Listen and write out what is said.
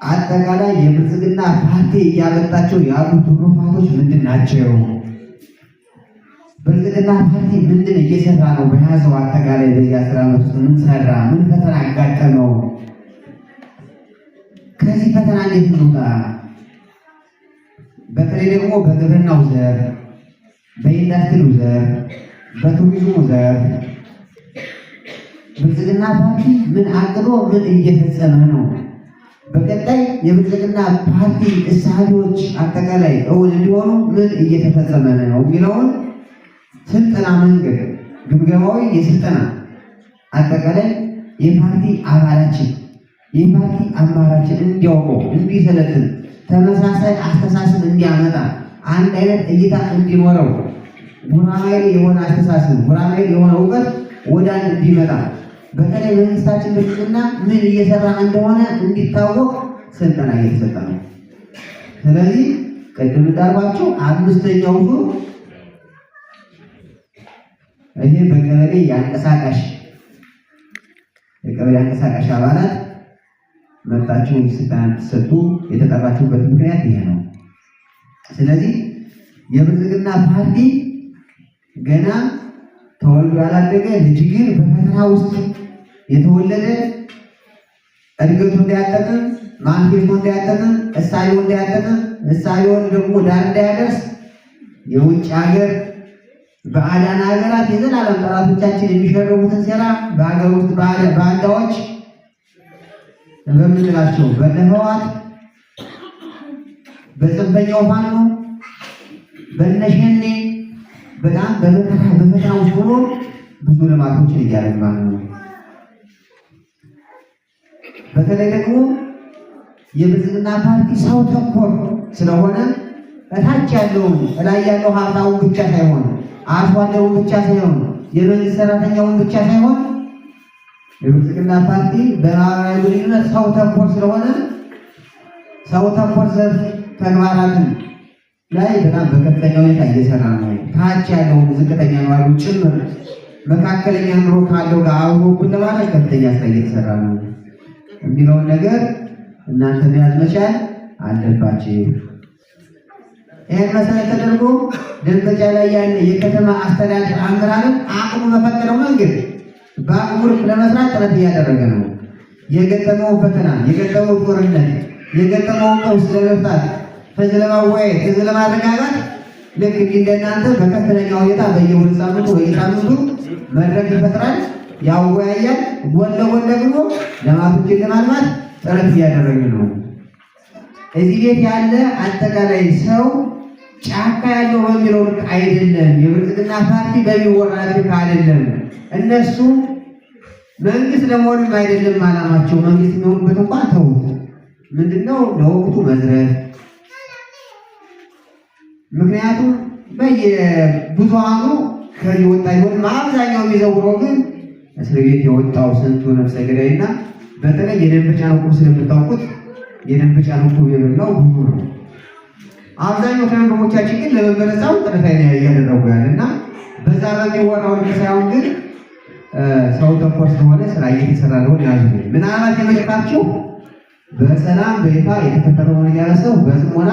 አጠቃላይ የብልጽግና ፓርቲ እያመጣቸው ያሉ ትሩፋቶች ምንድን ናቸው? ብልጽግና ፓርቲ ምንድን እየሰራ ነው? በያዘው አጠቃላይ በዚህ 10 ዓመት ውስጥ ምን ሰራ? ምን ፈተና አጋጠመው? ከዚህ ፈተና እንዴት እንውጣ? በተለይ ደግሞ በግብርናው ዘርፍ፣ በኢንዱስትሪው ዘርፍ፣ በቱሪዝሙ ዘርፍ ብልጽግና ፓርቲ ምን አቅዶ ምን እየፈጸመ ነው? በቀጣይ የብልጽግና ፓርቲ እሳቤዎች አጠቃላይ እውን እንዲሆኑ ምን እየተፈጸመ ነው የሚለውን ስልጠና መንገድ ግምገማዊ የስልጠና አጠቃላይ የፓርቲ አባላችን የፓርቲ አመራራችን እንዲያውቀው እንዲሰለጥን ተመሳሳይ አስተሳሰብ እንዲያመጣ አንድ አይነት እይታ እንዲኖረው ጉራማይሌ የሆነ አስተሳሰብ ጉራማይሌ የሆነ እውቀት ወደ አንድ እንዲመጣ በተለይ መንግስታችን ብልጽግና ምን እየሰራ እንደሆነ እንዲታወቅ ስልጠና እየተሰጠ ነው። ስለዚህ ቅድም እንዳልኳችሁ 5ኛው ዙር ይሄ በቀበሌ የቀበሌ አንቀሳቃሽ አባላት መጣችሁ ስልጠና ተሰጡ የተጠራችሁበት ምክንያት ይሄ ነው። ስለዚህ የብልጽግና ፓርቲ ገና ተወልዶ ያላደገ ልጅ ግን በፈተና ውስጥ የተወለደ እድገቱ እንዳያጠጥም ማንፌቱ እንዳያጠጥም እሳቤው እንዳያጠጥም እሳቤውን ደግሞ ዳር እንዳያደርስ የውጭ ሀገር በአዳን ሀገራት የዘላለም ጠላቶቻችን የሚሸርቡትን ሴራ በሀገር ውስጥ ባንዳዎች በምንላቸው በነህዋት በጽንፈኛው ፋኖ በነሸኔ በጣም በፈተና ውስጥ ሆኖ ብዙ ልማቶችን እያደረገ ነው። በተለይ ደግሞ የብልጽግና ፓርቲ ሰው ተኮር ስለሆነ እታች ያለውን ላይ ያለው ሀብታውን ብቻ ሳይሆን አርሶ አደሩን ብቻ ሳይሆን የመንግስት ሰራተኛውን ብቻ ሳይሆን የብልጽግና ፓርቲ በማህበራዊ ግንኙነት ሰው ተኮር ስለሆነ ሰው ተኮር ዘርፍ ተግባራትን ላይ በጣም በከፍተኛ ሁኔታ እየሰራ ነው። ታች ያለው ዝቅተኛ ኑሮ ጭምር መካከለኛ ኑሮ ካለው ጋር አብሮ እኩል ለማድረግ ከፍተኛ ስራ እየተሰራ ነው የሚለውን ነገር እናንተ መያዝ መቻል አለባችሁ። ይሄን መሰረት ተደርጎ ደንበጫ ላይ ያለ የከተማ አስተዳደር አመራርን አቅሙ በፈቀደው መንገድ በአቅሙ ለመስራት ጥረት እያደረገ ነው። የገጠመው ፈተና፣ የገጠመው ጦርነት፣ የገጠመው ቀውስ ለመፍታት ህዝብ ለማወያየት ህዝብ ለማረጋጋት ልክ እንደናንተ በከፍተኛ ሁኔታ በየሁለት ሳምንቱ በየሳምንቱ መድረክ ይፈጥራል፣ ያወያያል። ጎን ለጎን ደግሞ ልማቶችን ለማልማት ጥረት እያደረግን ነው። እዚህ ቤት ያለ አጠቃላይ ሰው ጫካ ያለው በሚለው ልክ አይደለም። የብልጽግና ፓርቲ በሚወራ ልክ አይደለም። እነሱ መንግስት ለመሆንም አይደለም አላማቸው። መንግስት የሚሆኑበት እንኳን ተውት። ምንድነው ለወቅቱ መዝረፍ። ምክንያቱም በየብዙሃኑ ከዚህ ወጣ ይሆን አብዛኛው የሚዘውረው ግን እስር ቤት የወጣው ስንቱ ነፍሰ ገዳይና በተለይ የደንበጫ ነው ስለምታውቁት የደንበጫ ነው የበላው ብዙ ነው። አብዛኛው ወንድሞቻችን ግን ለመመለሳው ጥረት እያደረጉ ያለና በዛ በሚወራው ልክ ሳይሆን ግን ሰው ተኮር ስለሆነ ስራ እየተሰራ ነው ያዙ። ምናልባት የመጣችሁ በሰላም በይፋ የተፈጠረውን ያለው ሰው በጽሞና